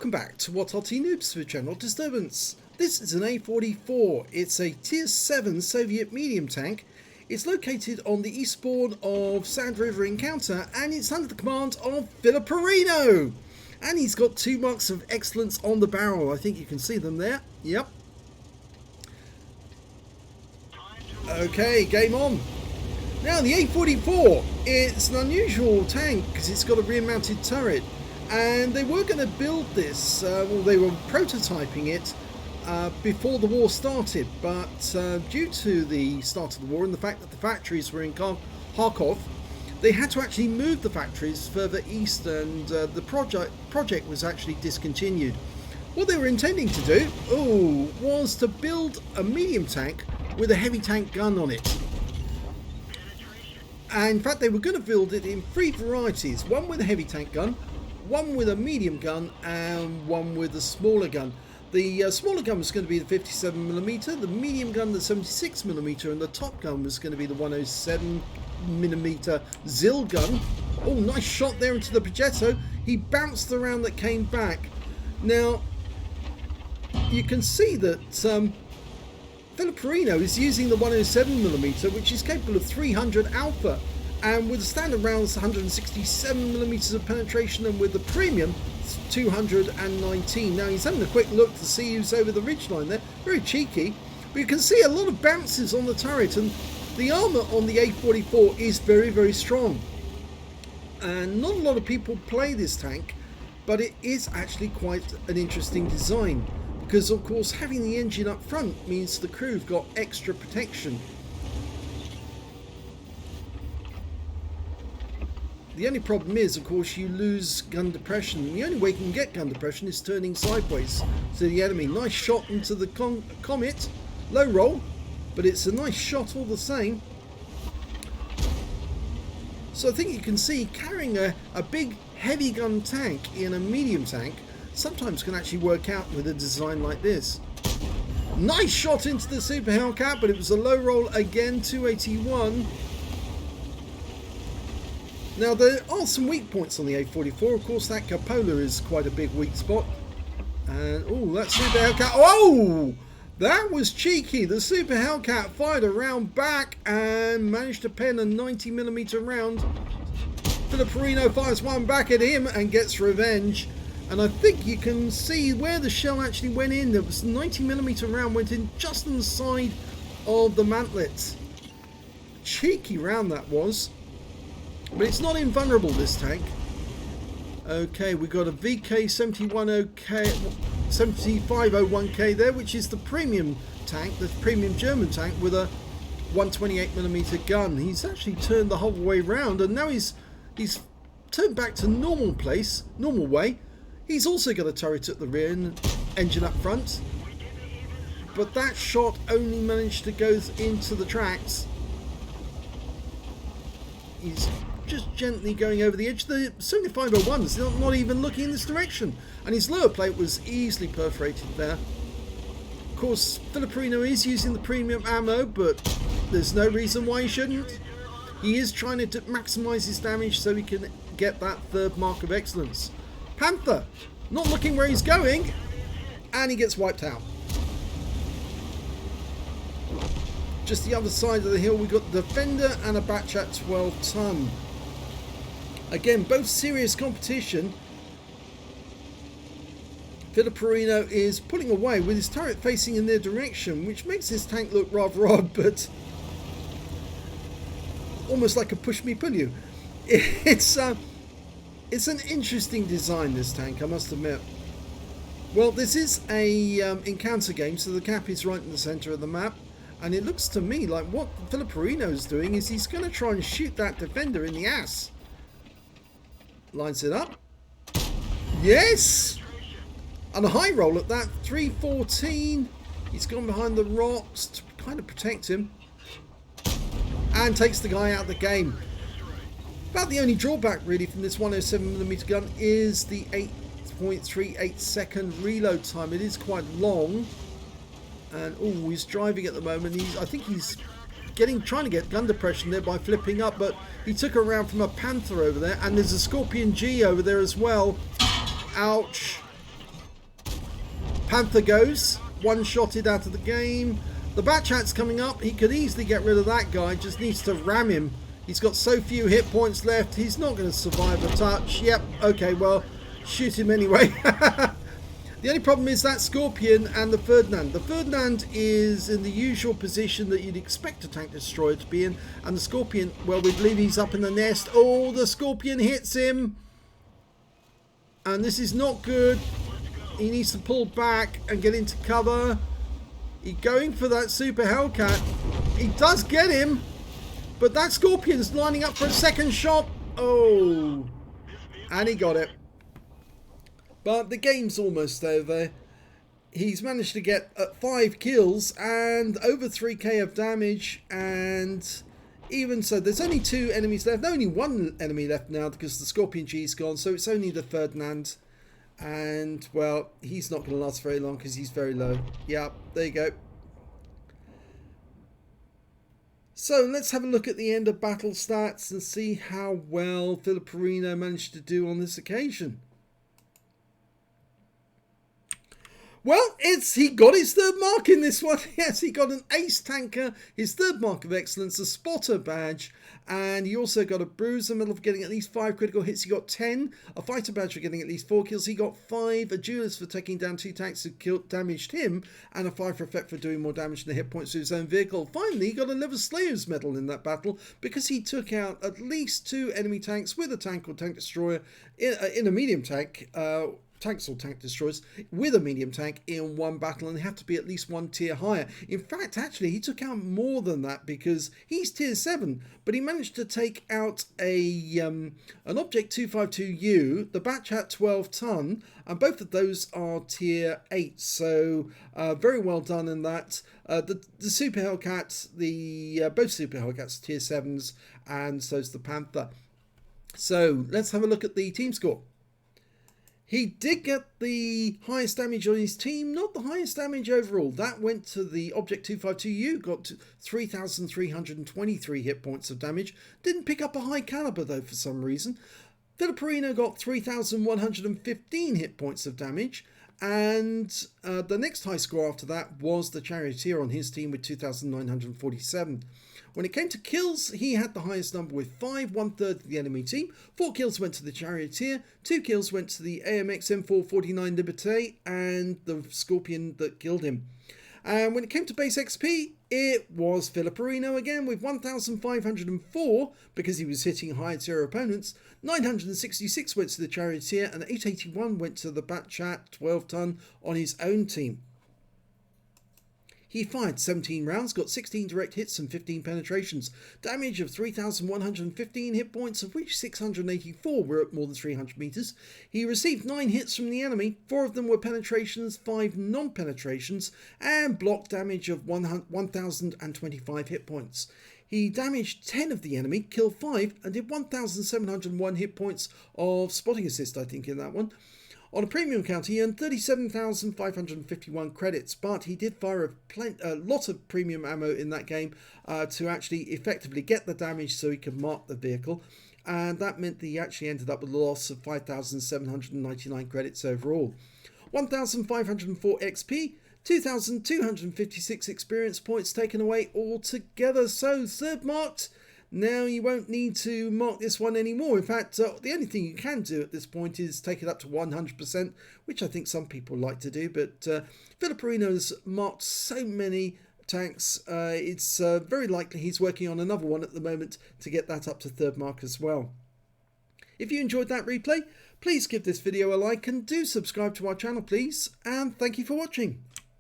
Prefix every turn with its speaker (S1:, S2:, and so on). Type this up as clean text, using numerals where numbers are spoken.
S1: Welcome back to what Arty Noobs for General Disturbance. This is an A-44. It's a Tier 7 Soviet medium tank. It's located on the eastboard of Sand River Encounter and it's under the command of Filipperino. And he's got 2 marks of excellence on the barrel. I think you can see them there. Yep. Okay, game on. Now the A-44, it's an unusual tank because it's got a rear-mounted turret. And they were going to build this, well, they were prototyping it before the war started, but due to the start of the war and the fact that the factories were in Kharkov, they had to actually move the factories further east, and the project was actually discontinued. What they were intending to do was to build a medium tank with a heavy tank gun on it. And in fact, they were going to build it in 3 varieties, one with a heavy tank gun, one with a medium gun and one with a smaller gun. The smaller gun was going to be the 57mm, the medium gun the 76mm, and the top gun was going to be the 107mm ZIL gun. Oh, nice shot there into the Progetto. He bounced the round that came back. Now, you can see that Filipperino is using the 107mm, which is capable of 300 alpha. And with the standard rounds, 167mm of penetration, and with the premium, 219. Now he's having a quick look to see who's over the ridgeline there. Very cheeky. But you can see a lot of bounces on the turret, and the armour on the A-44 is very, very strong. And not a lot of people play this tank, but it is actually quite an interesting design. Because, of course, having the engine up front means the crew have got extra protection. The only problem is, of course, you lose gun depression. The only way you can get gun depression is turning sideways to the enemy. Nice shot into the Comet. Low roll, but it's a nice shot all the same. So I think you can see carrying a big heavy gun tank in a medium tank sometimes can actually work out with a design like this. Nice shot into the Super Hellcat, but it was a low roll again, 281. Now there are some weak points on the A-44. Of course, that cupola is quite a big weak spot. And that Super Hellcat, that was cheeky. The Super Hellcat fired a round back and managed to pen a 90mm round. Filipperino fires one back at him and gets revenge. And I think you can see where the shell actually went in. There was a 90mm round went in just on the side of the mantlet. Cheeky round that was. But it's not invulnerable, this tank. Okay, we've got a VK7501K there, which is the premium tank, the premium German tank with a 128mm gun. He's actually turned the whole way round, and now he's turned back to normal way. He's also got a turret at the rear and engine up front. But that shot only managed to go into the tracks. He's just gently going over the edge. The 7501 is not even looking in this direction, and his lower plate was easily perforated there. Of course, Filipperino is using the premium ammo, but there's no reason why he shouldn't. He is trying to maximise his damage so he can get that 3rd mark of excellence. Panther, not looking where he's going, and he gets wiped out. Just the other side of the hill, we've got the Defender and a batch at 12 ton. Again, both serious competition. Filipperino is pulling away with his turret facing in their direction, which makes this tank look rather odd, but almost like a push me pull you. It's an interesting design, this tank, I must admit. Well, this is a encounter game, so the cap is right in the centre of the map. And it looks to me like what Filipperino is doing is he's going to try and shoot that Defender in the ass. Lines it up. Yes! And a high roll at that. 314. He's gone behind the rocks to kind of protect him. And takes the guy out of the game. About the only drawback really from this 107mm gun is the 8.38 second reload time. It is quite long. And he's driving at the moment. I think he's trying to get gun depression there by flipping up, but he took a round from a Panther over there, and there's a Scorpion G over there as well. Ouch. Panther goes. One-shotted out of the game. The Batchat's coming up. He could easily get rid of that guy. Just needs to ram him. He's got so few hit points left. He's not going to survive a touch. Yep. Okay, well, shoot him anyway. The only problem is that Scorpion and the Ferdinand. The Ferdinand is in the usual position that you'd expect a tank destroyer to be in. And the Scorpion, well, we believe he's up in the nest. Oh, the Scorpion hits him. And this is not good. He needs to pull back and get into cover. He's going for that Super Hellcat. He does get him. But that Scorpion's lining up for a second shot. Oh. And he got it. But the game's almost over. He's managed to get 5 kills and over 3k of damage. And even so, there's only 2 enemies left. Only 1 enemy left now because the Scorpion G's gone. So it's only the Ferdinand. And, well, he's not going to last very long because he's very low. Yeah, there you go. So let's have a look at the end of battle stats and see how well Filipperino managed to do on this occasion. Well, he got his 3rd mark in this one. Yes, he got an ace tanker, his 3rd mark of excellence, a spotter badge, and he also got a bruiser medal for getting at least 5 critical hits. He got 10, a fighter badge for getting at least 4 kills. He got 5, a duelist for taking down 2 tanks who damaged him, and a 5 for effect for doing more damage than the hit points to his own vehicle. Finally, he got a Lehvaslaiho's medal in that battle because he took out at least 2 enemy tanks with a tank or tank destroyer in a medium tank. Tanks or tank destroyers with a medium tank in one battle, and they have to be at least 1 tier higher. In fact, actually, he took out more than that because he's tier 7, but he managed to take out an Object 252U, the Batchat 12 ton, and both of those are tier 8. So very well done in that. The Super Hellcats, both Super Hellcats are tier 7s, and so's the Panther. So let's have a look at the team score. He did get the highest damage on his team, not the highest damage overall. That went to the Object 252U, got to 3,323 hit points of damage. Didn't pick up a high caliber though for some reason. Filipperino got 3,115 hit points of damage. And the next high score after that was the Charioteer on his team with 2,947. When it came to kills, he had the highest number with 5, 1/3 of the enemy team. 4 kills went to the Charioteer, 2 kills went to the AMX M449 Liberté and the Scorpion that killed him. And when it came to base XP, it was Filipperino again with 1,504 because he was hitting high tier opponents. 966 went to the Charioteer and 881 went to the Batchat 12 ton on his own team. He fired 17 rounds, got 16 direct hits and 15 penetrations. Damage of 3,115 hit points, of which 684 were at more than 300 meters. He received 9 hits from the enemy, 4 of them were penetrations, 5 non-penetrations, and block damage of 1,025 hit points. He damaged 10 of the enemy, killed 5, and did 1,701 hit points of spotting assist, I think, in that one. On a premium count, he earned 37,551 credits, but he did fire a lot of premium ammo in that game to actually effectively get the damage so he could mark the vehicle. And that meant that he actually ended up with a loss of 5,799 credits overall. 1,504 XP, 2,256 experience points taken away altogether. So, 3rd marked. Now you won't need to mark this one anymore. In fact, the only thing you can do at this point is take it up to 100%, which I think some people like to do. But Filipperino's marked so many tanks, it's very likely he's working on another one at the moment to get that up to 3rd mark as well. If you enjoyed that replay, please give this video a like and do subscribe to our channel, please. And thank you for watching.